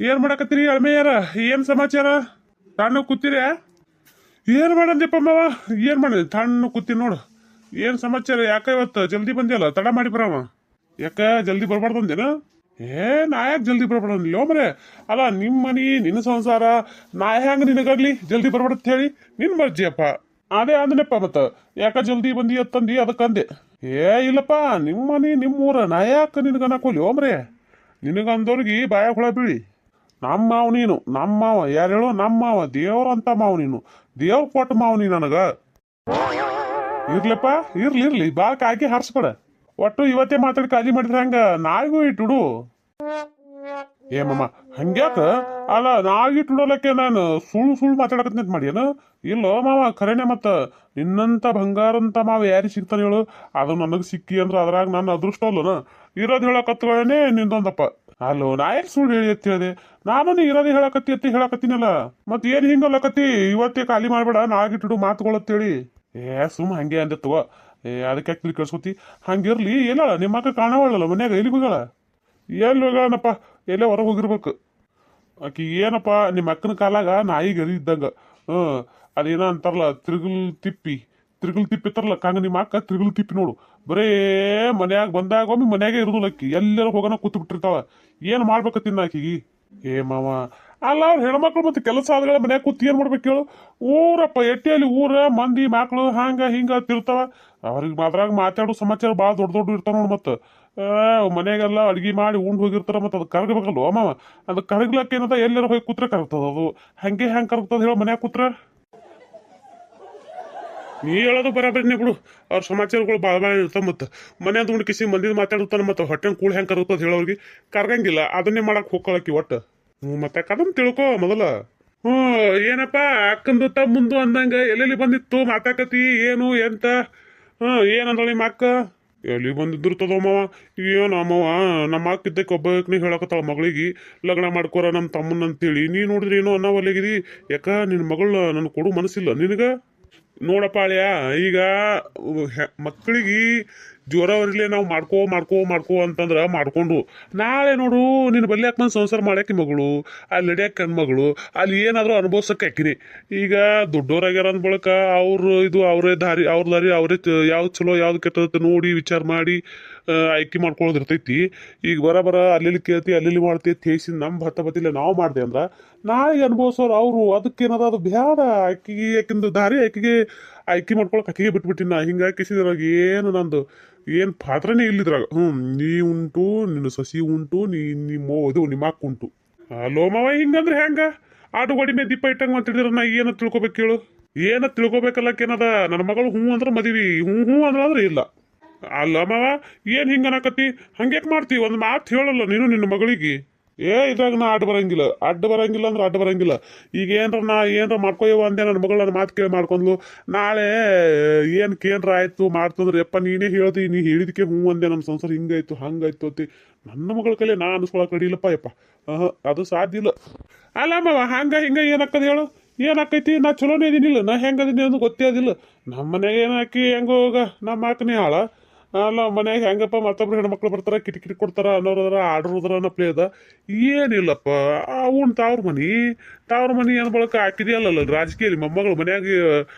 ಏನ್ ಮಾಡಕತ್ತೀರಿ ಅಳ್ಮೆಯಾರ? ಏನ್ ಸಮಾಚಾರ? ತಣ್ಣ ಕೂತೀರ? ಏನ್ ಮಾಡಂದಪ್ಪ ಮಾವ? ಏನ್ ಮಾಡಿದ್ರಿ? ತಣ್ಣ ಕೂತಿ ನೋಡು. ಏನ್ ಸಮಾಚಾರ? ಯಾಕ ಇವತ್ತು ಜಲ್ದಿ ಬಂದಿಯಲ್ಲ? ತಡ ಮಾಡಿ ಬರವ. ಯಾಕ ಜಲ್ದಿ ಬರ್ಬಾರ್ದಂದೇನ? ನಾ ಯಾಕೆ ಜಲ್ದಿ ಬರ್ಬಾರ್ದಿಲ್ಲ ಮರೆ? ಅಲ್ಲ ನಿಮ್ಮ ಮನಿ ನಿನ್ನ ಸಂಸಾರ, ನಾ ಹೆಂಗ ನಿನಗಾಗ್ಲಿ ಜಲ್ದಿ ಬರ್ಬಾರ್ದು ಹೇಳಿ? ನಿನ್ ಮರ್ಜಿಯಪ್ಪ. ಅದೇ ಅಂದನಪ್ಪ ಮತ್ತ ಯಾಕ ಜಲ್ದಿ ಬಂದಿ ಅಂತಂದಿ, ಅದಕ್ಕಂದೆ. ಇಲ್ಲಪ್ಪ, ನಿಮ್ಮ ಮನಿ ನಿಮ್ಮೂರ, ನಾ ಯಾಕೆ ನಿನಗ ಅನ್ನಕೋಲಿ ಮರೆ? ನಿನಗಂದವ್ರಿಗೆ ಬಾಯಾಗ ಹುಳ ಬೀಳಿ. ನಮ್ಮ ಮಾವ ನೀನು, ನಮ್ಮ ಮಾವ ಯಾರು ಹೇಳೋ? ನಮ್ಮ ಮಾವ ದೇವ್ರಂತ ಮಾವ ನೀನು, ದೇವ್ರ ಕೊಟ್ಟ ಮಾವ ನೀ ನನಗ. ಇರ್ಲಪ್ಪ, ಇರ್ಲಿ ಬಾಳ್ ಕಾಕಿ ಹಾರ್ಸ್ಕೊಡ. ಒಟ್ಟು ಇವತ್ತೇ ಮಾತಾಡಿ ಖಾಲಿ ಮಾಡಿದ್ರೆ ಹಂಗ ನಾಯಿಗೂ ಇಟ್ಟುಡು. ಮಮ್ಮ ಹಂಗ್ಯಾಕ? ಅಲ್ಲ ನಾಯಿ ಇಟ್ಟುಡಲಕ್ಕೆ ನಾನು ಸುಳ್ಳು ಮಾತಾಡಕತ್ ಮಾಡ್ಯಾನ? ಇಲ್ಲೋ ಮಾವ, ಖರೇನೆ. ಮತ್ತ ನಿನ್ನಂತ ಬಂಗಾರಂತ ಮಾವ ಯಾರಿಗೆ ಸಿಗ್ತಾನೆ ಹೇಳು? ಅದು ನನಗೆ ಸಿಕ್ಕಿ ಅಂದ್ರ ಅದ್ರಾಗ ನನ್ನ ಅದೃಷ್ಟ ಅಲ್ಲನ? ಇರೋದು ಹೇಳಕತ್ಗಳೇನೆ ನಿಂದೊಂದಪ್ಪ. ಅಲ್ಲೋ ನಾ ಯಾಕೆ ಸುಳ್ಳು ಹೇಳಿ ಅಂತ ಹೇಳಿದೆ? ನಾನು ನೀ ಇರೋದೇ ಹೇಳಕತ್ತೀನಲ್ಲ. ಮತ್ ಏನ್ ಹಿಂಗಲ್ಲಕತ್ತಿ? ಇವತ್ತೇ ಖಾಲಿ ಮಾಡ್ಬೇಡ, ನಾಗಿಟ್ಟು ಮಾತುಗಳತ್ತೇಳಿ. ಸುಮ್ಮ ಹಂಗೆ ಅಂದತ್ವ. ಅದಕ್ಕೆ ಯಾಕೆ ಕಳ್ಸ್ಕೊತಿ? ಹಂಗಿರ್ಲಿ. ಎಲ್ಲ ನಿಮ್ಮ ಅಕ್ಕ ಕಾಣವಳ್ಳಲ್ಲ ಮನ್ಯಾಗ, ಎಲ್ಲಿ ಹೋಗಳ? ಎಲ್ಲಿ ಹೋಗಳನಪ್ಪ? ಎಲ್ಲೇ ಹೊರಗೆ ಹೋಗಿರ್ಬೇಕು. ಆಕಿ ಏನಪ್ಪ, ನಿಮ್ಮ ಅಕ್ಕನ ಕಾಲಾಗ ನಾಯಿ ಗರಿ ಇದ್ದಂಗ. ಅದೇನ ಅಂತಾರಲ್ಲ, ತಿರುಗುಲ್ ತಿಪ್ಪಿ ತರಲ್ಲ ಕಂಗ. ನಿಮ್ಮ ಅಕ್ಕ ತಿರುಗುಲ್ ತಿಪ್ಪಿ ನೋಡು. ಬರೇ ಮನ್ಯಾಗ ಬಂದಾಗ ಒಮ್ಮೆ ಮನ್ಯಾಗೆ ಇರುದಿಲ್ಲ ಅಕ್ಕಿ. ಎಲ್ಲರ ಹೋಗೋಣ ಕೂತ್ ಬಿಟ್ಟಿರ್ತಾವ. ಏನ್ ಮಾಡ್ಬೇಕತ್ತಿನ ಆಕಿಗಿ? ಮಾವ, ಅಲ್ಲ ಅವ್ರ ಹೆಣ್ಮಕ್ಳು ಮತ್ತೆ ಕೆಲಸ ಆದಗಳ ಮನ್ಯಾಗ ಕೂತ್ ಏನ್ ಮಾಡ್ಬೇಕು ಹೇಳು? ಊರಪ್ಪ ಎಟ್ಟಿಯಲ್ಲಿ ಊರ ಮಂದಿ ಮಕ್ಳು ಹಂಗ ಹಿಂಗ ತಿರ್ತಾವ. ಅವ್ರಿಗೆ ಮಾದ್ರಾಗ ಮಾತಾಡೋ ಸಮಾಚಾರ ಭಾಳ ದೊಡ್ಡ ಇರ್ತಾವ ನೋಡು. ಮತ್ತ ಮನೆಗೆಲ್ಲ ಅಡ್ಗಿ ಮಾಡಿ ಉಂಡ್ ಹೋಗಿರ್ತಾರ. ಮತ್ತೆ ಅದು ಕರಗಬೇಕಲ್ವ ಮಾವ? ಅದು ಕರಗ್ಲಕ್ಕ ಏನದ, ಎಲ್ಲರ ಹೋಗಿ ಕೂತ್ರೆ ಕರಗ್ತದ ಅದು. ಹೆಂಗ್ ಕರಗ್ತದ ಹೇಳೋ ಮನ್ಯಾಗ ಕೂತ್ರ? ನೀ ಹೇಳೋದು ಬರಾಬರಿನೇ ಬಿಡು. ಅವ್ರ ಸಮಾಚಾರಗಳು ಭಾಳ ಇರ್ತಾವ. ಮತ್ತೆ ಮನೆ ದುಂಡ್ ಕಿಸಿ ಮಂದಿದ್ ಮಾತಾಡ್ತಾನ. ಮತ್ತೆ ಹೊಟ್ಟೆ ಕೂಳ್ ಹೆಂಗ್ ಕರಗ್ತದ ಹೇಳೋರ್ಗಿ? ಕರ್ಗಂಗಿಲ್ಲ. ಅದನ್ನೇ ಮಾಡಕ್ ಹೋಗ್ಕೊಳಕಿ ಒಟ್ಟು. ಮತ್ತೆ ಕದನ್ ತಿಳ್ಕೊ ಮೊದಲ. ಏನಪ್ಪ ಅಕ್ಕಂದು ಮುಂದು ಅಂದಂಗ ಎಲ್ಲೆಲ್ಲಿ ಬಂದಿತ್ತು ಮಾತಾಕತಿ? ಏನು ಎಂತ? ಏನಂದಳ ನಿಮ್ಮ ಅಕ್ಕ? ಎಲ್ಲಿ ಬಂದಿದ್ರು ಮಾವ? ಏನು ಅಮ್ಮವ ನಮ್ಮ ಅಕ್ಕ ಇದ್ದಕ್ಕೆ ಒಬ್ಬನೇ ಹೇಳಕತ್ತಾಳ ಮಗಳಿಗೆ ಲಗ್ನ ಮಾಡ್ಕೊರ ನಮ್ಮ ತಮ್ಮನ ಅಂತೇಳಿ. ನೀ ನೋಡಿದ್ರೆ ಏನೋ ಅನ್ನವಲ್ಲಾಗಿದಿ. ಯಾಕ ನಿನ್ನ ಮಗಳ ನನ್ ಕೊಡು ಮನಸ್ಸಿಲ್ಲ ನಿನಗ? ನೋಡಪ್ಪ ಅಳಿಯ, ಈಗ ಮಕ್ಕಳಿಗೆ ಜ್ವರ ಇರ್ಲಿ ನಾವು ಮಾಡ್ಕೋ ಅಂತಂದ್ರ ಮಾಡ್ಕೊಂಡು ನಾಳೆ ನೋಡು ನಿನ್ನ ಬಲ್ಯಾಕ ಬಂದು ಸಂಸಾರ ಮಾಡಾಕಿ ಮಗಳು, ಅಲ್ಲಿ ನಡಿಯಾಕ ಕಣ್ಮಗಳು, ಅಲ್ಲಿ ಏನಾದ್ರು ಅನುಭವಿಸಕ್ಕೆ ಹಾಕಿನಿ. ಈಗ ದೊಡ್ಡೋರಾಗ್ಯಾರ ಅಂದ ಬಳಕ ಅವರೇ ದಾರಿ ಅವರೇ ಯಾವ್ದು ಚಲೋ ಯಾವ್ದು ಕೆಟ್ಟದ ನೋಡಿ ವಿಚಾರ ಮಾಡಿ ಆಯ್ಕೆ ಮಾಡ್ಕೊಳ್ಳೋದಿರ್ತೈತಿ. ಈಗ ಬರ ಅಲ್ಲಿ ಕೇಳ್ತಿ ಅಲ್ಲಿ ಮಾಡ್ತಿ ತೇಸಿ ನಮ್ಮ ಭತ್ತ ಬತ್ತಿಲ್ಲ ನಾವು ಮಾಡ್ದೆ ಅಂದ್ರ ನಾಳೆಗೆ ಅನುಭವಿಸೋರು ಅವರು. ಅದಕ್ಕೇನದ ಅದು ಬ್ಯಾಡ. ಆಕಿಂದು ದಾರಿ ಆಯ್ಕೆ ಮಾಡ್ಕೊಳಕ್ ಆಕಿಗೆ ಬಿಟ್ಬಿಟ್ಟಿನ. ಹಿಂಗಾಗಿ ಕಿಸಿದ್ರಾಗ ಏನು ನಂದು ಏನ್ ಪಾತ್ರನೇ ಇಲ್ಲಿದ್ರಾಗ. ನೀ ಉಂಟು, ನಿನ್ನ ಸಸಿ ಉಂಟು, ಇದು ನಿಮ್ಮ ಅಕ್ಕ ಉಂಟು. ಅಲೋ ಮಾವ, ಹಿಂಗಂದ್ರೆ ಹೆಂಗ? ಆಟು ಗೋಡಿ ಮೇಲೆ ದೀಪ ಇಟ್ಟಂಗ ಮಾತಾಡಿದ್ರ ನಾ ಏನ ತಿಳ್ಕೊಬೇಕು ಹೇಳು? ಏನ ತಿಳ್ಕೊಬೇಕಲ್ಲಕ್ಕೇನದ? ನನ್ನ ಮಗಳು ಅಂದ್ರೆ ಮದ್ವಿ, ಹ್ಞೂ ಅಂದ್ರೆ ಇಲ್ಲ. ಅಲ್ಲ ಮಾವ, ಏನ್ ಹಿಂಗ ಅನ್ನಕತ್ತಿ? ಹಂಗ್ಯಾಕ್ ಮಾಡ್ತಿ? ಒಂದ್ ಮಾತು ಹೇಳಲ್ಲ ನೀನು ನಿನ್ನ ಮಗಳಿಗೆ? ಇದ್ರಾಗ ನಾ ಅಡ್ಡ ಬರಂಗಿಲ್ಲ ಅಂದ್ರೆ ಅಡ್ಡ ಬರಂಗಿಲ್ಲ. ಈಗ ಏನ್ರ ಮಾಡ್ಕೊಯವ ಅಂದೆ ನನ್ನ ಮಗಳು ನನ್ನ ಮಾತು ಕೇಳಿ ಮಾಡ್ಕೊಂಡ್ಲು. ನಾಳೆ ಏನ್ರ ಆಯ್ತು ಮಾಡ್ತಂದ್ರೆ ಯಪ್ಪ ನೀನೇ ಹೇಳ್ತಿ, ನೀ ಹೇಳಿದಕ್ಕೆ ಹ್ಞೂ ಅಂದೆ ನಮ್ಮ ಸಂಸಾರ ಹಿಂಗಾಯ್ತು ಹಂಗಾಯ್ತು ಅತ್ತಿ. ನನ್ನ ಮಗಳ ಕೈಲಿ ನಾ ಅನ್ಸ್ಕೊಳಕ್ ಅಡಿಯಿಲ್ಲಪ್ಪ ಯಪ್ಪ. ಅದು ಸಾಧ್ಯ ಇಲ್ಲ. ಅಲ್ಲ ಮಾವ, ಹಿಂಗ ಏನಾಕದ ಹೇಳು? ಏನಾಕೈತಿ? ನಾ ಚಲೋನೇ ಇದೀನಿಲ್ಲ? ನಾ ಹೆಂಗದೀನಿ ಅನ್ನೋದು ಗೊತ್ತೇ ಅದಿಲ್ಲ. ನಮ್ಮ ಮನೆಗೆ ಏನಾಕಿ ಹೆಂಗ ಹೋಗ ನಮ್ಮ ಅಕ್ಕನೇ ಹಾಳ. ಅಲ್ಲ ಮನ್ಯಾಗ ಹೆಂಗಪ್ಪ ಮತ್ತೊಬ್ರು ಹೆಣ್ಮಕ್ಳು ಬರ್ತಾರ, ಕಿಟಕಿಟಿ ಕೊಡ್ತಾರ ಅನ್ನೋದ್ರ ಆಡ್ರೋದ್ರ ಅನ್ನೋ ಪ್ಲೇ ಅದ. ಏನಿಲ್ಲಪ್ಪ, ಅವ್ನು ತಾವ್ರ ಮನಿ ಏನ್ ಬಳಕ ಹಾಕಿದೆಯಲ್ಲ ರಾಜಕೀಯ ಮೊಮ್ಮಗಳು ಮನ್ಯಾಗ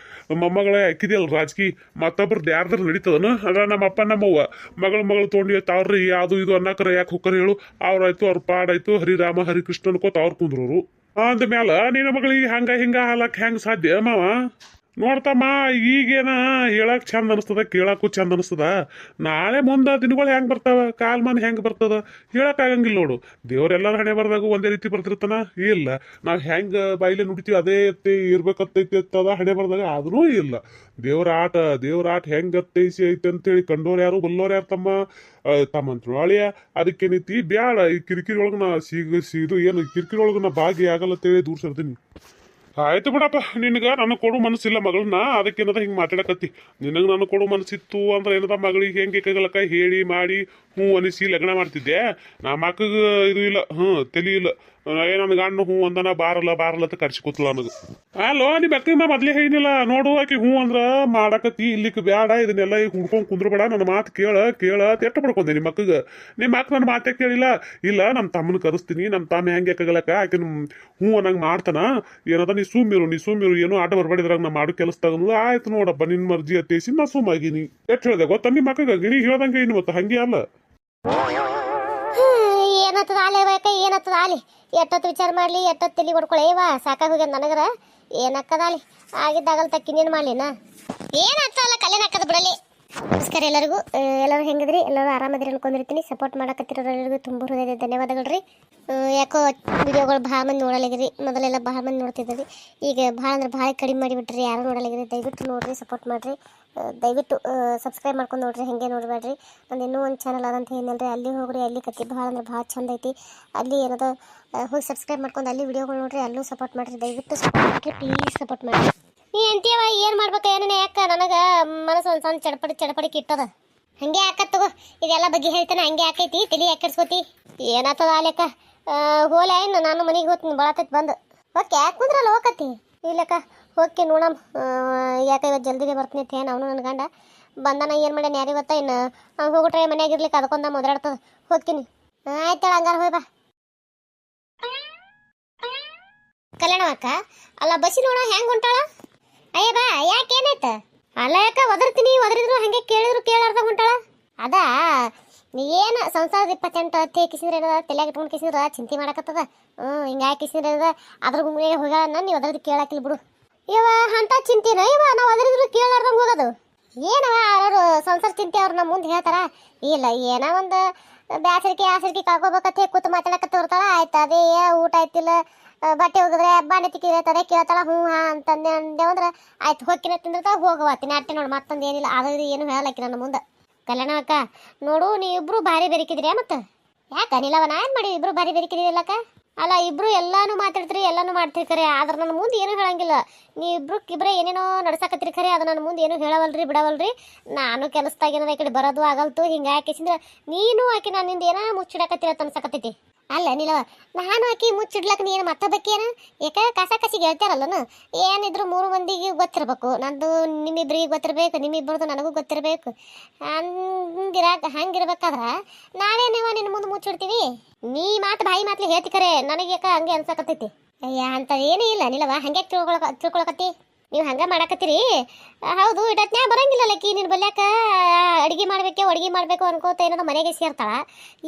ಮೊಮ್ಮಗಳ ಹಾಕಿದೆಯಲ್ಲ ರಾಜಕೀಯ. ಮತ್ತೊಬ್ರದ್ದು ಯಾರ್ದಾರ ನಡೀತದನ? ಅದ್ರ ನಮ್ಮ ಅಪ್ಪ ನಮ್ಮವ್ವ ಮಗಳು ತೊಗೊಂಡಿ ತಾವ್ರಿ ಯಾವ್ದು ಇದು ಅನ್ನಕರ ಯಾಕೆ ಹೋಗ್ತಾರ ಹೇಳು? ಅವ್ರಾಯ್ತು ಅವ್ರ ಪಾಡಾಯ್ತು, ಹರಿರಾಮ ಹರಿಕೃಷ್ಣ ಅನ್ಕೋತ ಅವ್ರ ಕುಂದ್ರೋರು. ಅಂದ ಮ್ಯಾಲ ನಿನ್ನ ಮಗಳಿಗೆ ಹಿಂಗ ಹಾಲಕ್ ಹೆಂಗ್ ಸಾಧ್ಯ ಮಾವ? ನೋಡ್ತಮ್ಮ, ಈಗೇನ ಹೇಳಕ್ ಚಂದ ಅನಿಸ್ತದ, ಕೇಳಕ್ಕೂ ಚಂದ ಅನಿಸ್ತದ. ನಾಳೆ ಮುಂದೆ ದಿನಗಳು ಹೆಂಗ್ ಬರ್ತಾವ, ಕಾಲ್ಮಾನ ಹೆಂಗ್ ಬರ್ತದ ಹೇಳಕ್ ಆಗಂಗಿಲ್ಲ ನೋಡು. ದೇವ್ರೆಲ್ಲಾರ ಹಣೆ ಬರ್ದಾಗ ಒಂದೇ ರೀತಿ ಬರ್ತಿರ್ತಾನ? ಇಲ್ಲ. ನಾವ್ ಹೆಂಗ ಬಾಯಿಲೆ ನುಡಿತೀವಿ ಅದೇ ಇರ್ಬೇಕತ್ತೈತಿ ಅಂತದ ಹಣೆ ಬರ್ದಾಗ ಅದೂ ಇಲ್ಲ. ದೇವ್ರ ಆಟ ಹೆಂಗ್ ಅತ್ತೈಸಿ ಐತಿ ಅಂತೇಳಿ ಕಂಡೋರು ಯಾರು ಬಲ್ಲೋರು ಯಾರು ತಮ್ಮ ಅಳಿಯ. ಅದಕ್ಕೇನೈತಿ ಬ್ಯಾಡ ಈ ಕಿರಿಕಿರಿ ಒಳಗ ನಾ ಇದು ಏನು ಕಿರಿಕಿರಿ ಒಳಗ ನಾ ಭಾಗಿ ಆಗಲ್ಲತ್ತೇಳಿ ದೂರ ಸರ್ತೀನಿ. ಆಯ್ತು ಬಿಡಪ್ಪ, ನಿನಗ ನನಗೆ ಕೊಡು ಮನಸ್ಸಿಲ್ಲ ಮಗಳನ್ನ, ಅದಕ್ಕೇನದ ಹಿಂಗೆ ಮಾತಾಡಕತ್ತಿ. ನಿನಗೆ ನನಗೆ ಕೊಡು ಮನಸ್ಸಿತ್ತು ಅಂದ್ರೆ ಏನದ ಮಗಳಿಗೆ ಹೆಂಗೆ ಕಗಲಕ್ಕ ಹೇಳಿ ಮಾಡಿ ಹ್ಞೂ ಅನಿಸಿ ಲಗ್ನ ಮಾಡ್ತಿದ್ದೆ. ನಮ್ಮ ಅಕ್ಕಗ ಇದು ಇಲ್ಲ, ತಲೆ ಇಲ್ಲ. ನನ್ನ ಗಂಡ ಹ್ಞೂ ಅಂದನ ಬಾರಲ್ಲ ಅಂತ ಕರ್ಸಿ ಕೂತಲ್ಲ ನನಗೆ. ಅಲ್ಲೋ ನೀ ಬೆಕ್ಕ ಮೊದ್ಲೇ ಹೇಳಿನಿಲ್ಲ ನೋಡು, ಆಕಿ ಹ್ಞೂ ಅಂದ್ರ ಮಾಡಾಕತ್ತಿ ಇಲ್ಲಿಕ್ ಬ್ಯಾಡ, ಇದನ್ನೆಲ್ಲ ಈಗ ಹುಡ್ಕೊಂಡ್ ಕುಂದ್ರಬೇಡ, ನನ್ನ ಮಾತು ಕೇಳ ಎಟ್ಟ ಪಡ್ಕೊಂಡೆ ನಿಮ್ಮ ಅಕ್ಕಗ. ನಿಮ್ಮ ಅಕ್ಕ ನನ್ನ ಮಾತೇ ಕೇಳಿಲ್ಲ. ಇಲ್ಲ ನಮ್ಮ ತಮ್ಮನ ಕರೆಸ್ತೀನಿ, ನಮ್ಮ ತಮ್ಮ ಹೆಂಗೆ ಯಾಕಾಗಲಕ್ಕ ಆಕಿನ ಹ್ಞೂ ಅನ್ನಂಗೆ ಮಾಡ್ತಾನ, ಏನದ ನೀ ಸುಮ್ಮಿರು ಏನೋ ಆಟ ಬರ್ಬಾಡಿದ್ರಾಗ ನಾ ಮಾಡೋ ಕೆಲಸ ತಗೊಂಡು ಆಯ್ತು ನೋಡಪ್ಪ ನಿನ್ ಮರ್ಜಿ ಅತ್ತೇಸಿ ನಾ ಸುಮ್ಮಾಗಿನಿ. ಎಷ್ಟು ಹೇಳ್ದೆ ಗೊತ್ತ ನಿಮ್ಮ ಅಕ್ಕಗ, ಗಿಣಿ ಹೇಳ್ದಂಗೆ ಇನ್ನು ಮತ್ತೆ ಹಂಗೆ ಅಲ್ಲ. ಏನತ್ತದ ಆಲೆ ಬೇಕ ಏನತ್ತದ ಆಲಿ, ಎಷ್ಟೊತ್ತು ವಿಚಾರ ಮಾಡ್ಲಿ, ಎಷ್ಟೊತ್ತು ತಲೆ ಹೊಡ್ಕೊಳೇವ, ಸಾಕಾಗ ಹೋಗ್ಯದ ನನಗರ. ಏನಕ್ಕದಾಲಿ ಆಗಿದ್ದಾಗಲ್ ತಕ್ಕಿನೇನು ಮಾಡ್ಲಿನ, ಏನಾಗ್ತದಲ್ಲ ಕಲ್ಯಾಣ ಹಾಕದ ಬಿಡಲಿ. ನಮಸ್ಕಾರ ಎಲ್ಲರಿಗೂ. ಎಲ್ಲರೂ ಹೆಂಗಿದ್ರಿ? ಎಲ್ಲರೂ ಆರಾಮದಿರಿ ಅನ್ಕೊಂಡಿರ್ತೀನಿ. ಸಪೋರ್ಟ್ ಮಾಡಕತ್ತಿರೋರೆಲ್ಲರಿಗೂ ತುಂಬ ಹೃದಯದ ಧನ್ಯವಾದಗಳು ರೀ. ಯಾಕೋ ವಿಡಿಯೋಗಳು ಭಾಳ ಮಂದಿ ನೋಡಲಾಗಿರಿ, ಮೊದಲೆಲ್ಲ ಭಾಳ ಮಂದಿ ನೋಡ್ತಿದ್ದೀವಿ, ಈಗ ಭಾಳ ಅಂದ್ರೆ ಭಾಳ ಕಡಿಮೆ ಮಾಡಿಬಿಟ್ರಿ, ಯಾರು ನೋಡಲಾಗಿರಿ. ದಯವಿಟ್ಟು ನೋಡಿರಿ, ಸಪೋರ್ಟ್ ಮಾಡಿರಿ, ದಯವಿಟ್ಟು ಸಬ್ಸ್ಕ್ರೈಬ್ ಮಾಡ್ಕೊಂಡು ನೋಡ್ರಿ, ಹಾಗೆ ನೋಡಬೇಡ್ರಿ. ನಂದು ಇನ್ನೂ ಒಂದು ಚಾನಲ್ ಅದಂತ ಏನಲ್ರಿ, ಅಲ್ಲಿ ಹೋಗ್ರಿ, ಅಲ್ಲಿ ಕತ್ತಿ ಭಾಳ ಅಂದ್ರೆ ಭಾಳ ಚಂದ ಐತಿ, ಅಲ್ಲಿ ಏನದ ಹೋಗಿ ಸಬ್ಸ್ಕ್ರೈಬ್ ಮಾಡ್ಕೊಂಡು ಅಲ್ಲಿ ವಿಡಿಯೋಗಳು ನೋಡ್ರಿ, ಅಲ್ಲೂ ಸಪೋರ್ಟ್ ಮಾಡಿರಿ, ದಯವಿಟ್ಟು ಸಪೋರ್ಟ್ ಮಾಡಿರಿ, ಪ್ಲೀಸ್ ಸಪೋರ್ಟ್ ಮಾಡಿರಿ. ನೀ ಅಂತೀವ ಏನು ಮಾಡ್ಬೇಕು ಏನೇನು ಯಾಕೆ ನನಗೆ ಮನಸ್ಸು ಒಂದು ಸಣ್ಣ ಚಡಪಡಿ ಕಿಟ್ಟದ, ಹಂಗೆ ಯಾಕತ್ ತಗೋ, ಇದೆಲ್ಲ ಬಗ್ಗೆ ಹೇಳ್ತಾನೆ, ಹಂಗೆ ಯಾಕೈತಿ ತಲೆ ಯಾಕೆ ಕೆಡ್ಸ್ಕೊತಿ, ಏನಾಗ್ತದ ಆಲೆಕ್ಕ ಹೋಲೆ ಇನ್ನು ನಾನು ಮನೆಗೆ ಹೋಗ್ತೀನಿ, ಭಾಳತೈತಿ ಬಂದು. ಓಕೆ ಯಾಕೆ ಕುಂದ್ರಲ್ಲ ಹೋಗತ್ತಿ, ಇಲ್ಲಕ್ಕ ಹೋಗಿ ನೋಡಮ್, ಯಾಕೆ ಇವತ್ತು ಜಲ್ದಿಗೆ ಬರ್ತೀನಿ ಅಂತ ಏನು ಅವನು ನನ್ನ ಗಂಡ ಬಂದಾನ, ಏನು ಮಾಡ್ಯಾನ ಯಾರಿಗೆ ಗೊತ್ತಾ, ಇನ್ನು ಅವ್ನು ಹೋಗ್ಬಿಟ್ರೆ ಮನೆಯಾಗಿರ್ಲಿಕ್ಕೆ ಅದಕ್ಕೊಂದು ಮೊದಲಾಡ್ತದ, ಹೋಗ್ತೀನಿ. ಆಯ್ತಾಳ ಹಂಗಾರ ಹೋಯ್ ಬಾ. ಕಲ್ಯಾಣವಕ್ಕ ಅಲ್ಲ ಬಸ್ಸಿ ನೋಡ ಹೆಂಗೆ ಹೊಂಟಾಳ, ಅಯ್ಯ ಬಾ ಯಾಕೆ ಏನಾಯ್ತ, ಅಲ್ಲ ಯಾಕ ಒದರಿದ್ರು ಹಂಗೆ ಕೇಳಾರ್ದ ಹೊಂಟಾಳ. ಅದ ಏನು ಸಂಸಾರದ 28 ಹತ್ತಿ ಕಿಸಿದ್ರೆ ತಲೆಯಾಗ ಇಟ್ಕೊಂಡು ಕಿಸಿದ್ರ ಚಿಂತೆ ಮಾಡಕತ್ತದ, ಹಿಂಗಾಗಿ ಕಿಸಿದ್ರೆ ಅದ್ರ ಗುಂಗೆ ಹೋಗ್ಯಾಳ, ನೀವು ಅದ್ರದ್ದು ಕೇಳಾಕಿಲ್ಲ ಬಿಡು. ಇವ ಅಂತ ಚಿಂತಿನ ಇವ ನಾವು ಅದರಿದ್ರು ಕೇಳಾರ್ದಂಗೆ ಹೋಗೋದು ಏನವ, ಅವರು ಸಂಸಾರ ಚಿಂತೆ ಅವ್ರು ನಮ್ಮ ಮುಂದೆ ಹೇಳ್ತಾರ, ಇಲ್ಲ ಏನೋ ಒಂದು ಆಸರಿಕೆ ಕಳ್ಕೊಬೇಕತ್ತೆ ಕೂತು ಮಾತಾಡಕತ್ತ ಬರ್ತಾಳ, ಆಯ್ತು ಅದೇ ಊಟ ಆಯ್ತಿಲ್ಲ, ಬಟ್ಟೆ ಹೋಗಿದ್ರೆ ಬಾಂಡೆ ತಿಕ್ಕಿದ್ರೆ ತದೇ ಕೇಳ್ತಾಳ, ಹ್ಞೂ ಹಾಂ ಅಂತಂದೆ ಅಂದೇವಂದ್ರೆ ಆಯ್ತು ಹೋಗಿನ ತಿಂದಿರ್ತಾವ ಹೋಗವತ್ತೀನಿ ಅಟ್ಟೆ ನೋಡಿ, ಮತ್ತೊಂದು ಏನಿಲ್ಲ, ಅದು ಏನು ಹೇಳಕ್ಕೆ ನನ್ನ ಮುಂದೆ. ಕಲ್ಯಾಣವಕ್ಕ ನೋಡು ನೀವಿಬ್ರು ಭಾರಿ ಬೆರಿಕಿದ್ರಿ, ಮತ್ತೆ ಯಾಕೆ ನಿಲ್ಲವ ನಾ ಏನು ಮಾಡಿ ಇಬ್ರು ಭಾರಿ ಬೆರಿಕಿದಿಲ್ಲಕ್ಕ, ಅಲ್ಲ ಇಬ್ರು ಎಲ್ಲಾನು ಮಾತಾಡ್ತೀರಿ ಎಲ್ಲಾನು ಮಾಡ್ತೀರಿ ಖರೆ, ಆದ್ರೆ ನನ್ನ ಮುಂದೆ ಏನೂ ಹೇಳಂಗಿಲ್ಲ, ನೀವಿಬ್ರಕ್ಕಿಬ್ರೆ ಏನೇನೋ ನಡ್ಸಕತ್ತೀರಿ ಖರೆ, ಅದು ನನ್ನ ಮುಂದೆ ಏನೂ ಹೇಳವಲ್ರಿ ಬಿಡವಲ್ರಿ, ನಾನು ಕೆಲಸದಾಗ ಏನದ ಈ ಕಡೆ ಬರೋದು ಆಗಲ್ತು, ಹಿಂಗೆ ಹಾಕಿಸಿದ್ರೆ ನೀನು ಆಕಿ ನನ್ನಿಂದ ಏನೋ ಮುಚ್ಚಿಡಕತ್ತೀರ ಅನ್ಸಕತ್ತೈತಿ. ಅಲ್ಲ ನಿಲ್ಲವ ನಾನು ಆಕಿ ಮುಚ್ಚಿಡ್ಲಕ್ಕ ನೀನು ಮತ್ತೊಬ್ಬಕ್ಕೇನು ಯಾಕೆ ಕಸಿಗೆ ಹೇಳ್ತಾರಲ್ಲನು, ಏನಿದ್ರು 3 ಮಂದಿಗೆ ಗೊತ್ತಿರ್ಬೇಕು, ನಂದು ನಿಮ್ಮಿಬ್ರಿಗೆ ಗೊತ್ತಿರ್ಬೇಕು, ನಿಮ್ಮಿಬ್ಬರದು ನನಗೂ ಗೊತ್ತಿರಬೇಕು, ಹಂಗಿರ್ಬೇಕಾದ್ರೆ ನಾವೇನೇವ ನಿನ್ನ ಮುಂದೆ ಮುಚ್ಚಿಡ್ತೀವಿ, ನೀ ಬಾಯಿ ಮಾತ್ಲಿ ಹೇಳ್ತಿ ಖರೆ, ನನಗೆ ಯಾಕೆ ಹಂಗೆ ಅನ್ಸಕತ್ತೈತಿ. ಅಯ್ಯ ಅಂತ ಏನೂ ಇಲ್ಲ ನಿಲ್ಲವ, ಹಂಗೆ ತಿಳ್ಕೊಳಕತ್ತಿ ನೀವು ಹಂಗೆ ಮಾಡಕತ್ತೀರಿ. ಹೌದು ಇಟತ್ನ್ಯಾಗ ಬರಂಗಿಲ್ಲಲ್ಲಕ್ಕಿ ನಿನ್ನ ಬಲ್ಯಾಕ ಅಡುಗೆ ಮಾಡಬೇಕು ಅನ್ಕೋತ ಏನೋ ಮನೆಗೆ ಸೇರ್ತಾಳ,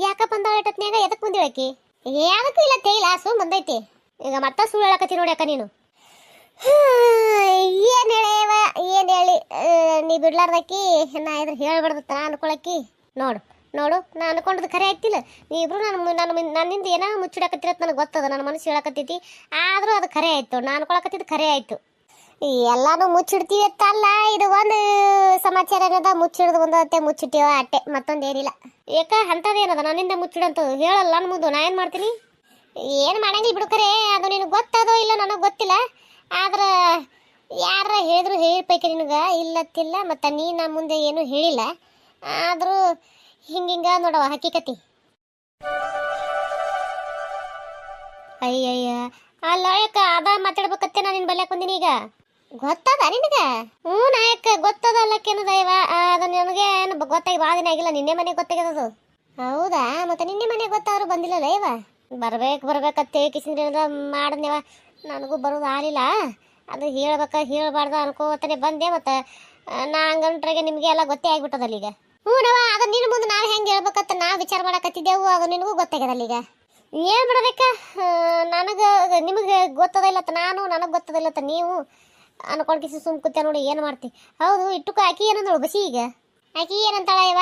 ಯಾಕಪ್ಪ ಅಂದಾಳ ಇಟತ್ನ್ಯಾಗ ಎದಕ್ಕೆ ಬಂದಿಳಕ್ಕಿ, ಯಾವುದಕ್ಕೂ ಇಲ್ಲ ತೇಯಿಲ್ಲ ಸುಮ್ ಬಂದೈತಿ, ಈಗ ಮತ್ತೆ ಸುಳ್ಳು ಹೇಳಕತ್ತಿ ನೋಡಿ ಅಕ್ಕ ನೀನು. ಏನು ಹೇಳೇವ ಏನು ಹೇಳಿ ನೀ ಬಿಡ್ಲಾರ್ದಕ್ಕಿ ನಾ ಇದ್ರ ಹೇಳ್ಬಾರ್ದು ನಾ ಅನ್ಕೊಳಕ್ಕಿ. ನೋಡು ನಾ ಅನ್ಕೊಂಡದ್ದು ಖರೆ ಆಗ್ತಿಲ್ಲ, ನೀವಿಬ್ರು ನನ್ನಿಂದ ಏನೋ ಮುಚ್ಚಿಡಕತ್ತಿರತ್ತೆ ನನಗೆ ಗೊತ್ತದ, ನನ್ನ ಮನಸ್ಸು ಹೇಳಕತ್ತೈತಿ, ಆದರೂ ಅದು ಖರೆ ಆಯ್ತು, ನಾನು ಅನ್ಕೊಳಕತ್ತಿದ್ದು ಖರೆ ಆಯ್ತು. ಎಲ್ಲಾನು ಮುಚ್ಚಿಡ್ತೀವಿ ಅತ್ತಲ್ಲ, ಇದು ಒಂದು ಸಮಾಚಾರ ಏನದ, ಮುಚ್ಚಿಡ್ದು ಒಂದತ್ತೆ ಮುಚ್ಚಿಟ್ಟಿವ ಅಟ್ಟೆ, ಮತ್ತೊಂದು ಏನಿಲ್ಲ. ಯಾಕ ಅಂಥದ್ದೇನದ ನನ್ನಿಂದ ಮುಚ್ಚಿಡಂತದ್ದು ಹೇಳಲ್ಲ ನನ್ನ ಮುಂದೆ, ನಾ ಏನು ಮಾಡ್ತೀನಿ, ಏನು ಮಾಡಂಗಿಲ್ಲ ಬಿಡು ಖರೆ, ಅದು ನಿನಗೆ ಗೊತ್ತದೋ ಇಲ್ಲ ನನಗೆ ಗೊತ್ತಿಲ್ಲ, ಆದ್ರೆ ಯಾರ ಹೇಳಿದ್ರು ಹೇಳಿಪೈಕಿ ನಿನಗೆ ಇಲ್ಲತ್ತಿಲ್ಲ, ಮತ್ತು ನೀ ನಮ್ಮ ಮುಂದೆ ಏನೂ ಹೇಳಿಲ್ಲ, ಆದರೂ ಹಿಂಗ ನೋಡವ ಹಕ್ಕಿಕತಿ. ಅಯ್ಯಯ್ಯ ಅಲ್ಲ ಯಾಕ ಅದ ಮಾತಾಡ್ಬೇಕತ್ತೆ ನಾನು ನಿನ್ನ ಬಲ್ಯಾಕ ಬಂದಿನಿ ಈಗ, ಗೊತ್ತದ ನಿನಗೆ? ಹ್ಞೂ ನಾಯಕ ಗೊತ್ತದ ಅಲ್ಲಕ್ಕೇನದ ಇವ, ಅದು ನನಗೆ ಗೊತ್ತಾಗಿ ಭಾಳ ದಿನ ಆಗಿಲ್ಲ, ನಿನ್ನೆ ಮನೆಗೆ ಗೊತ್ತಾಗ್ಯದದು. ಹೌದಾ, ಮತ್ತೆ ನಿನ್ನೆ ಮನೆಗೆ ಗೊತ್ತಾದ್ರೂ ಬಂದಿಲ್ಲಲ್ಲ ಇವ, ಬರ್ಬೇಕತ್ತೆ ಕಿಸಿಂದ ಮಾಡಿದ್ನೇವ, ನನಗೂ ಬರೋದು ಆಗಲಿಲ್ಲ, ಅದು ಹೇಳ್ಬಾರ್ದು ಅನ್ಕೋತಾನೆ ಬಂದೆ, ಮತ್ತು ನಾ ಹಂಗಂಟ್ರಾಗೆ ನಿಮಗೆ ಎಲ್ಲ ಗೊತ್ತೇ ಆಗ್ಬಿಟ್ಟದಲ್ಲ ಈಗ. ಹ್ಞೂ ನವ ಅದು ನಿನ್ನ ಮುಂದೆ ನಾವು ಹೆಂಗೆ ಹೇಳ್ಬೇಕಂತ ನಾವು ವಿಚಾರ ಮಾಡಕತ್ತಿದ್ದೆವು, ಅದು ನಿನಗೂ ಗೊತ್ತಾಗ್ಯದಲ್ಲ ಈಗ. ಏನು ಬಿಡಬೇಕ, ನನಗೆ ನಿಮಗೆ ಗೊತ್ತದ ಇಲ್ಲತ್ತ ನಾನು, ನನಗೆ ಗೊತ್ತದ ಇಲ್ಲತ್ತ ನೀವು ಅನ್ಕೊಂಡು ಕಿಸಿ ಸುಮ್ ಕೂತ ನೋಡಿ ಏನು ಮಾಡ್ತಿ. ಹೌದು ಇಟ್ಟುಕ ಆಕಿ ಏನಂದಳು ಬಸಿ ಈಗ, ಆಕಿ ಏನಂತಾಳ ಇವ